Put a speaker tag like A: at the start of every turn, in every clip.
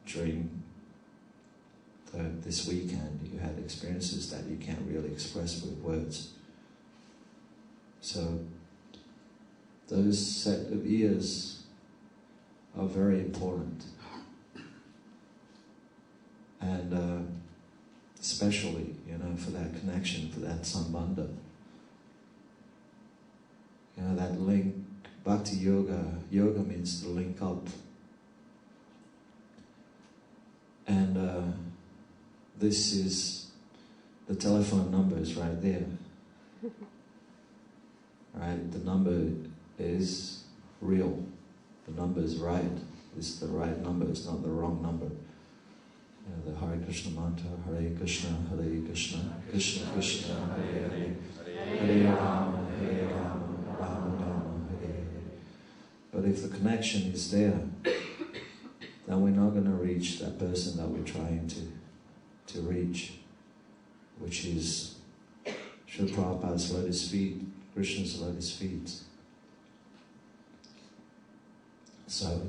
A: during this weekend, you had experiences that you can't really express with words. So those set of ears are very important. And especially, for that connection, for that sambandha. That link, bhakti yoga means to link up. And this is, the telephone number is right there. Right, the number is real. The number is right. This is the right number, it's not the wrong number. The Hare Krishna mantra, Hare Krishna, Krishna Krishna, Hare Hare, Hare Rama, Rama Rama, Hare Hare. But if the connection is there, then we're not going to reach that person that we're trying to reach, which is Srila Prabhupada's lotus feet, Krishna's lotus feet. So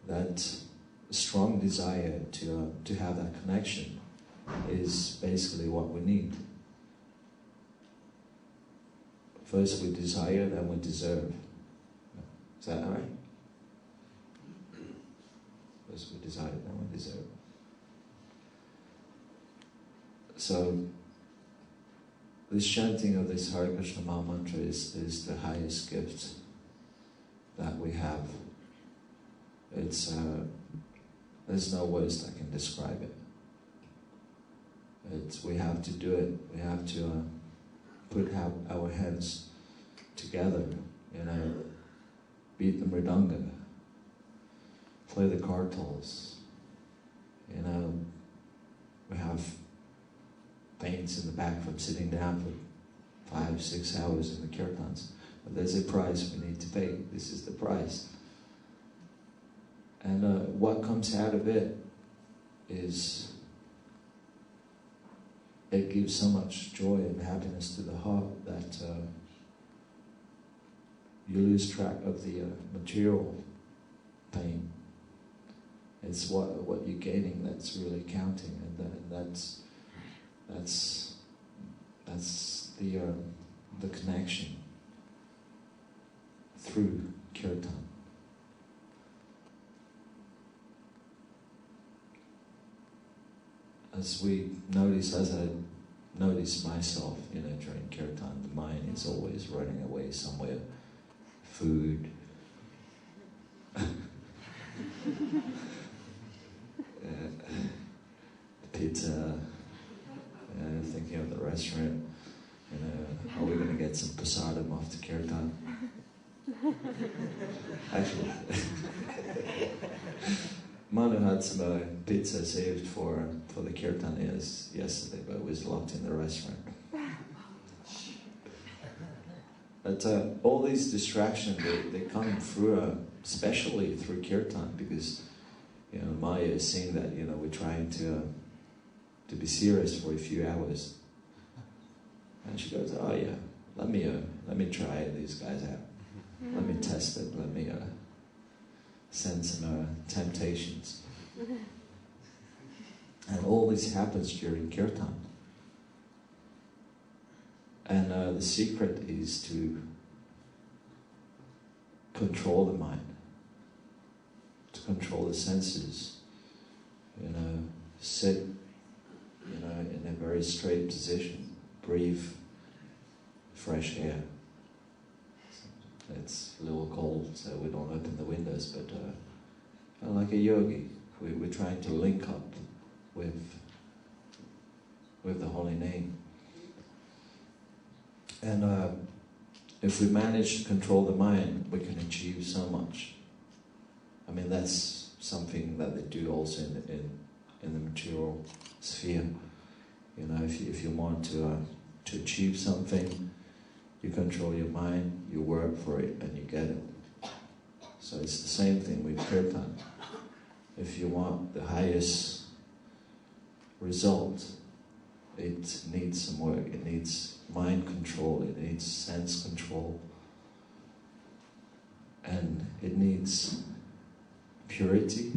A: that strong desire to have that connection is basically what we need. First we desire, then we deserve. Is that all right? First we desire, then we deserve. So this chanting of this Hare Krishna Maha Mantra is the highest gift that we have. It's there's no words that can describe it. We have to do it. We have to put our hands together, beat the mridanga, play the kartals. We have pains in the back from sitting down for 5-6 hours in the kirtans. But there's a price we need to pay. This is the price. And what comes out of it is, it gives so much joy and happiness to the heart that you lose track of the material pain. It's what you're gaining that's really counting, and that's the connection through kirtan. As I notice myself, during kirtan, the mind is always running away somewhere. Food, pizza, thinking of the restaurant, are we going to get some prasadam after kirtan? Actually, Manu had some pizza saved for the kirtan yesterday, but it was locked in the restaurant. But all these distractions, they come through, especially through kirtan, because Maya is seeing that we're trying to be serious for a few hours, and she goes, "Oh yeah, let me try these guys out. Let me test it. Let me send some temptations." And all this happens during kirtan. And the secret is to control the mind, to control the senses, sit, in a very straight position, breathe fresh air. It's a little cold, so we don't open the windows, but like a yogi, we're trying to link up with the holy name. And if we manage to control the mind, we can achieve so much. I mean, that's something that they do also in the material sphere. If you want to achieve something, you control your mind, you work for it, and you get it. So it's the same thing with kirtan. If you want the highest result, it needs some work. It needs mind control, it needs sense control. And it needs purity.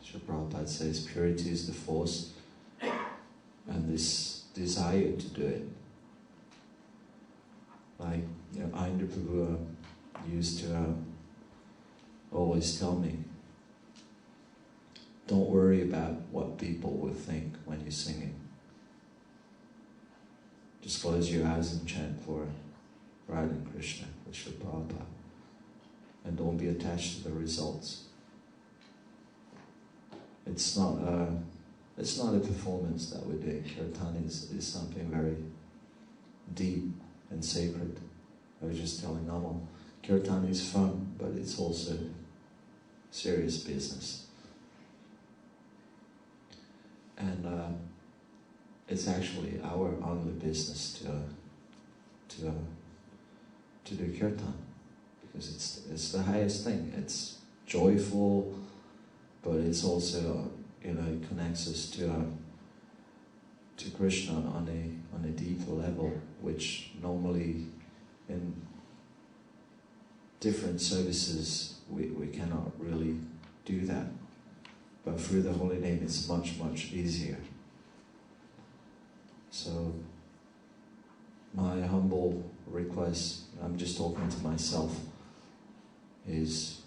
A: Srila Prabhupada says purity is the force, and this desire to do it. Like, Indra Prabhu used to always tell me, don't worry about what people will think when you're singing. Just close your eyes and chant for Radha and Krishna, with Srila Prabhupada. And don't be attached to the results. It's not a performance that we're doing. Kirtan is something very deep and sacred. I was just telling Amal, Kirtan is fun, but it's also serious business. And it's actually our only business to do kirtan, because it's the highest thing. It's joyful, but it's also it connects us to Krishna on a deeper level, which normally in different services we cannot really do that. But through the holy name it's much, much easier. So my humble request, I'm just talking to myself, is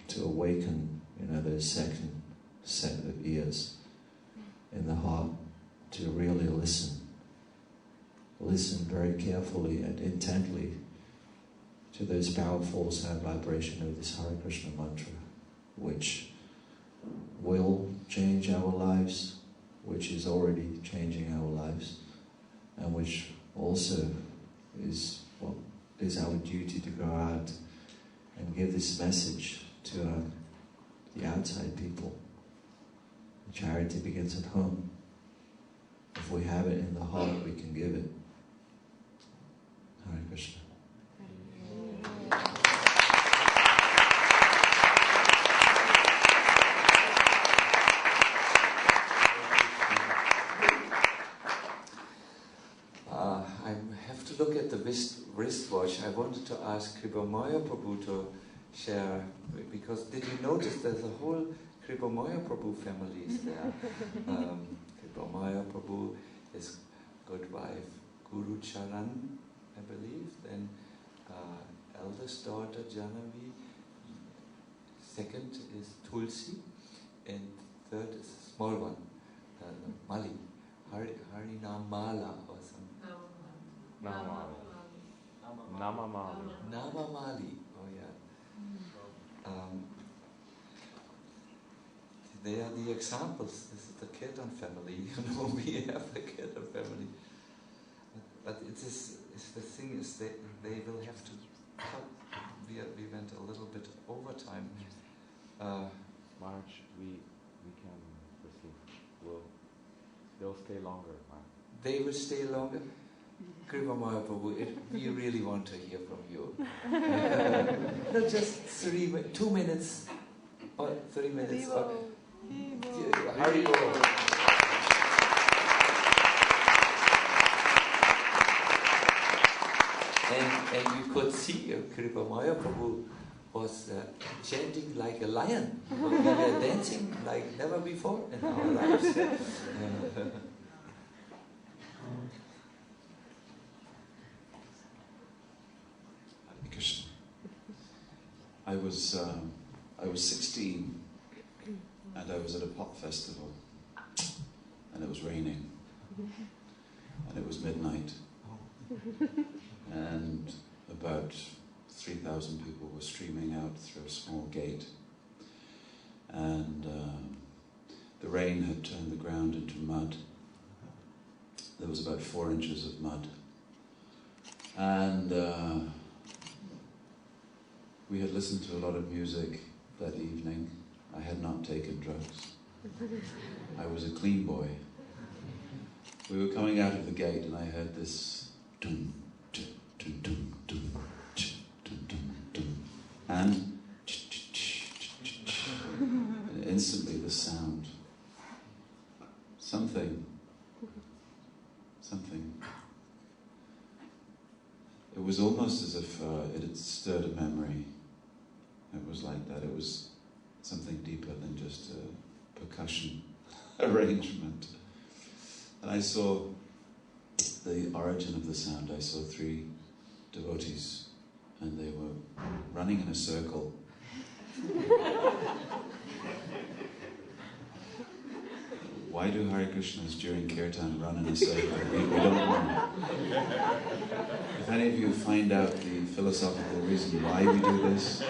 A: to awaken, the second set of ears in the heart to really listen. Listen very carefully and intently to those powerful sound vibration of this Hare Krishna mantra, which will change our lives, which is already changing our lives, and which also is our duty to go out and give this message to the outside people. Charity begins at home. If we have it in the heart, we can give it. Hare Krishna.
B: I have to look at the wristwatch. I wanted to ask Kripamaya Prabhu to share, because did you notice there's a whole Kripamaya Prabhu family is there? Kripamaya Prabhu, his good wife Guru Charan, I believe, then eldest daughter Janavi, second is Tulsi, and third is a small one, Mali, Harinamala or something. Namamali. Oh yeah. They are the examples. This is the Kirtan family. We have the Kirtan family. But it's the thing is they will have to cut. We went a little bit over time.
C: March, we can proceed. They'll stay longer, March.
B: They will stay longer? Kripamaya Prabhu, we really want to hear from you. Not just 2 minutes or 3 minutes. Haribol. And you could see Kripamaya Prabhu was chanting like a lion. We were dancing like never before in our lives.
D: I was 16 and I was at a pop festival and it was raining and it was midnight and about 3,000 people were streaming out through a small gate, and the rain had turned the ground into mud. There was about 4 inches of mud, and we had listened to a lot of music that evening. I had not taken drugs. I was a clean boy. We were coming out of the gate and I heard this dum, dum, dum, dum, dum, dum, dum, dum, and instantly the sound. Something. It was almost as if it had stirred a memory. It was like that. It was something deeper than just a percussion arrangement. And I saw the origin of the sound. I saw 3 devotees, and they were running in a circle. Why do Hare Krishnas during kirtan run in a circle? We don't know. If any of you find out the philosophical reason why we do this,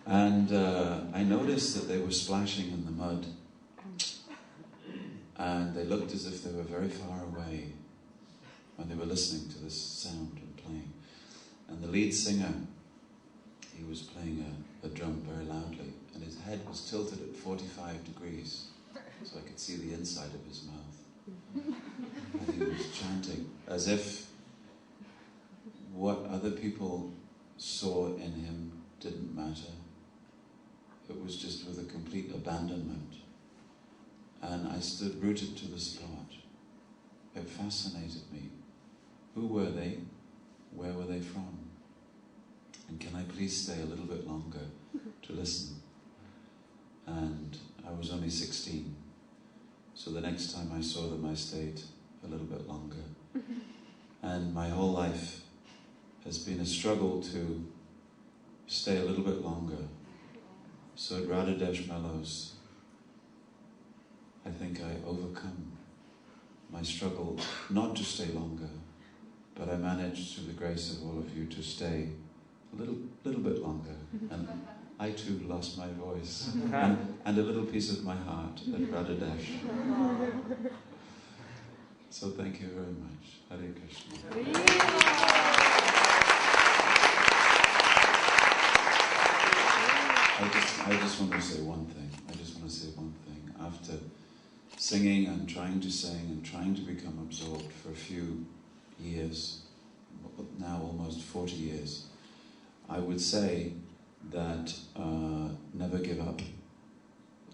D: and I noticed that they were splashing in the mud, and they looked as if they were very far away when they were listening to this sound and playing. And the lead singer, he was playing a drum very loudly, and his head was tilted at 45 degrees, so I could see the inside of his mouth. And he was chanting as if what other people saw in him didn't matter. It was just with a complete abandonment. And I stood rooted to the spot. It fascinated me. Who were they? Where were they from? And can I please stay a little bit longer to listen? And I was only 16. So the next time I saw them, I stayed a little bit longer. And my whole life has been a struggle to stay a little bit longer. So at Radhadhesh Mellows, I think I overcome my struggle not to stay longer, but I managed, through the grace of all of you, to stay a little bit longer. And I too lost my voice and a little piece of my heart at Radhadhesh. So thank you very much. Hare Krishna. I just want to say one thing. After singing and trying to sing and trying to become absorbed for a few years, now almost 40 years, I would say that never give up.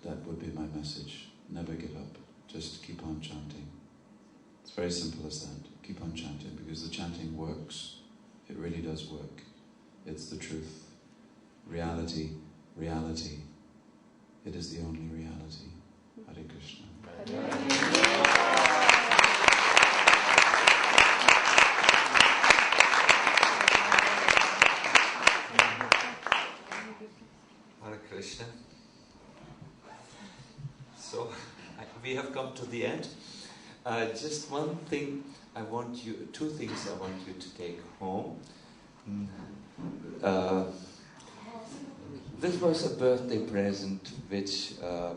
D: That would be my message. Never give up. Just keep on chanting. It's very simple as that. Keep on chanting, because the chanting works. It really does work. It's the truth. Reality. Reality. It is the only reality. Hare Krishna.
B: Hare Krishna. So, we have come to the end. Just one thing two things I want you to take home. This was a birthday present which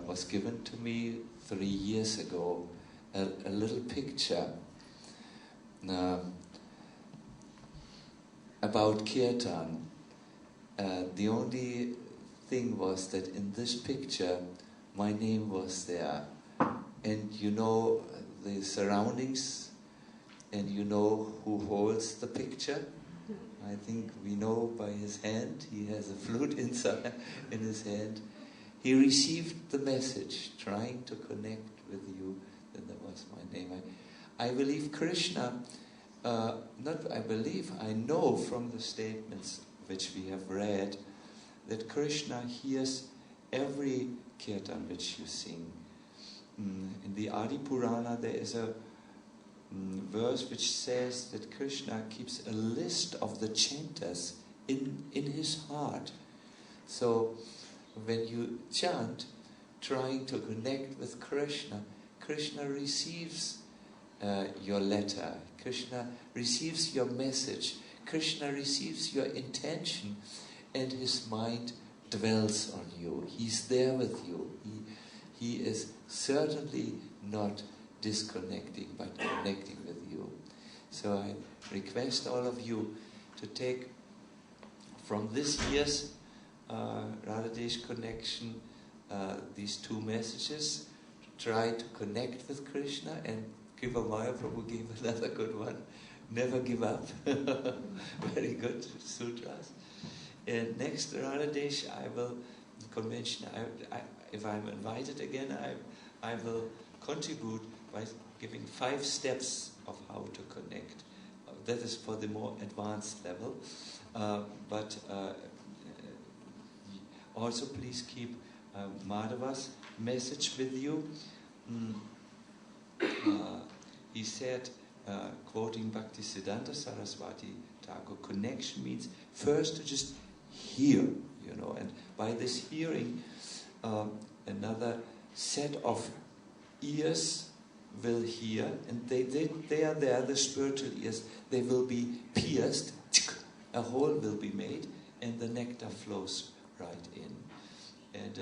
B: was given to me 3 years ago. A little picture about kirtan. The only thing was that in this picture my name was there, and you know the surroundings, and you know who holds the picture. I think we know by his hand. He has a flute inside in his hand. He received the message, trying to connect with you. Then that was my name. I believe Krishna, I know from the statements which we have read, that Krishna hears every kirtan which you sing. In the Adi Purana there is a verse which says that Krishna keeps a list of the chanters in his heart. So when you chant, trying to connect with Krishna, Krishna receives your letter, Krishna receives your message, Krishna receives your intention, and his mind dwells on you. He's there with you. He is certainly not disconnecting, but connecting with you. So I request all of you to take from this year's Radhadesh connection these 2 messages, try to connect with Krishna, and Kripa Maya Prabhu gave another good one, never give up. Very good sutras. And next Radhadesh I will convention, if I'm invited again, I will contribute by giving 5 steps of how to connect. That is for the more advanced level. but also please keep Madhava's message with you. He said, quoting Bhaktisiddhanta Saraswati Thakur, connection means first to just hear, and by this hearing, another set of ears will hear, and they are there, the spiritual ears, they will be pierced, a hole will be made, and the nectar flows right in. And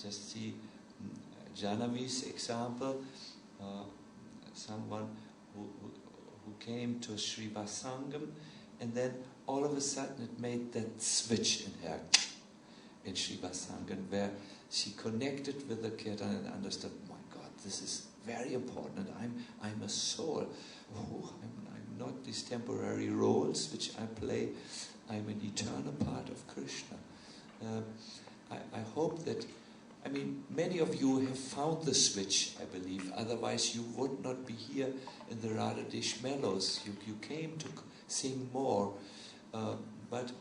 B: just see Janavi's example, someone who came to Srivasangam, and then all of a sudden it made that switch in her, in Srivasangam, where she connected with the kirtan and understood, my God, this is very important. I'm a soul. Oh, I'm not these temporary roles which I play. I'm an eternal part of Krishna. I hope that, many of you have found the switch, I believe. Otherwise, you would not be here in the Radhadhesh Mellows. You came to sing more. But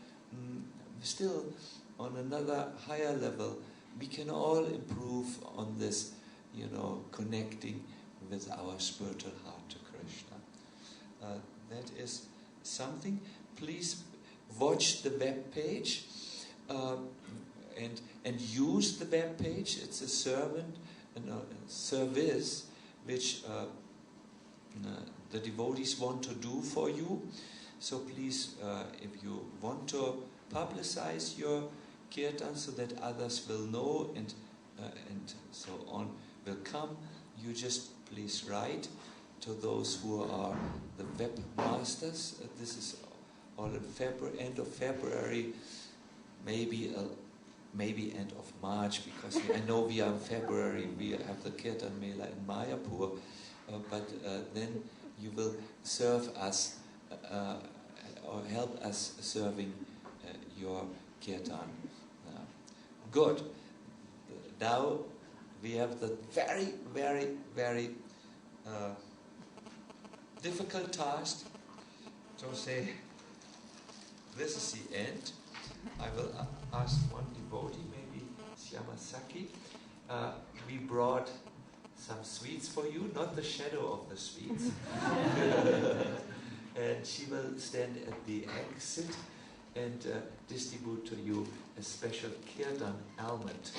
B: still, on another higher level, we can all improve on this, connecting with our spiritual heart to Krishna. That is something. Please watch the web page. And use the web page. It's a service which the devotees want to do for you. So please, if you want to publicize your kirtan so that others will know and so on will come, you just please write to those who are the webmasters. This is all in end of February, maybe end of March, because I know we are in February, we have the Kirtan Mela in Mayapur, but then you will serve us or help us serving your Kirtan. Good. Now we have the very, very, very difficult task to say, this is the end. I will ask one devotee, maybe Shyamasaki. We brought some sweets for you, not the shadow of the sweets. And she will stand at the exit and distribute to you a special kirtan almond,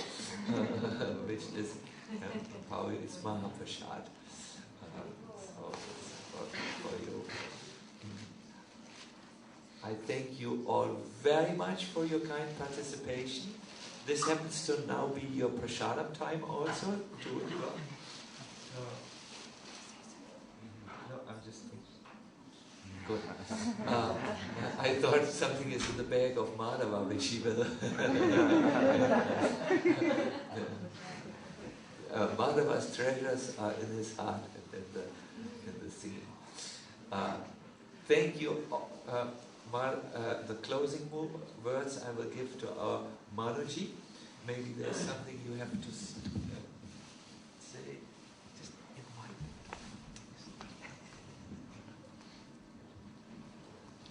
B: which is it's Mahaprasad. So for you. I thank you all very much for your kind participation. This happens to now be your prasadam time also. No, I'm just thinking. Good. I thought something is in the bag of Madhava, which he will. Madhava's treasures are in his heart and in the singing. Thank you. The closing words I will give to our Manuji. Maybe there's something you have to say. Just invite.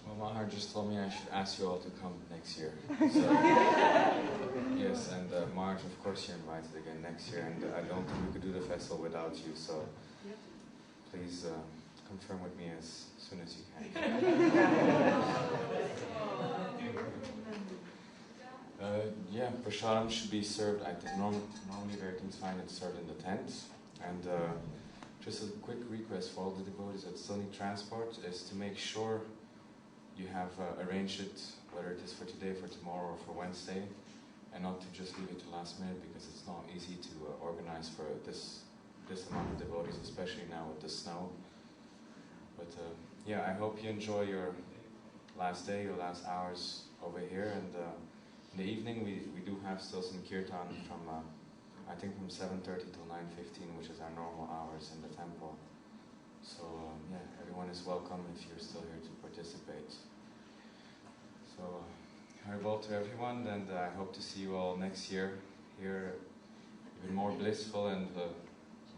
C: Well, Mahar just told me I should ask you all to come next year. So, yes, and Marge, of course you're invited again next year, and I don't think we could do the festival without you, so please confirm with me as soon as you can. Yeah, prasadam should be served. I think normally where things find it's served in the tent. And just a quick request for all the devotees that still need transport is to make sure you have arranged it, whether it is for today, for tomorrow, or for Wednesday, and not to just leave it to last minute, because it's not easy to organize for this amount of devotees, especially now with the snow. But yeah, I hope you enjoy your last day, your last hours over here, and in the evening we do have still some kirtan from I think from 7:30 till 9:15, which is our normal hours in the temple. So yeah, everyone is welcome if you're still here to participate. So Haribol to everyone, and I hope to see you all next year here, even more blissful and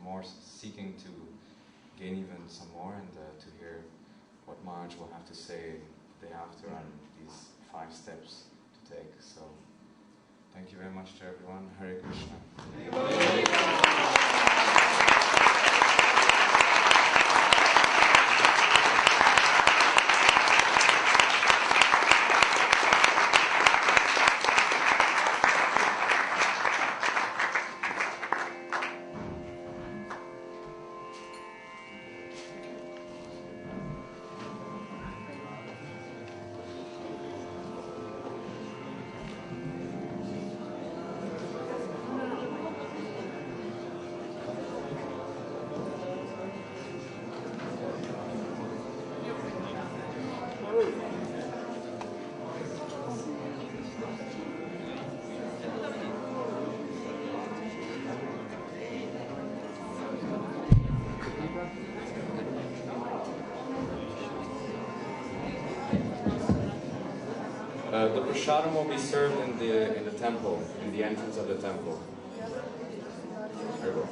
C: more seeking to gain even some more, and to hear what Maharaj will have to say the day after on these 5 much to everyone. Hare Krishna. The prasadam will be served in the temple, in the entrance of the temple. There you go.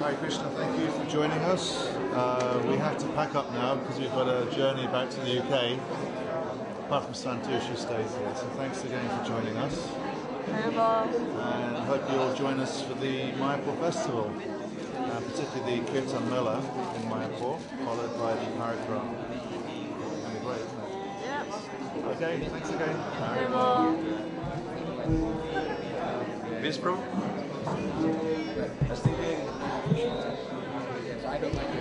E: Hare Krishna, thank you for joining us. We have to pack up now because we've got a journey back to the UK. Apart from Santosh, who stays here. So thanks again for joining us. And I hope you all join us for the Mayapur festival, particularly the Kirtan Mela in Mayapur, followed by the Parikram. That'll be great, isn't it?
F: Yep.
E: Okay, thanks again.
F: Vispro? I don't like it.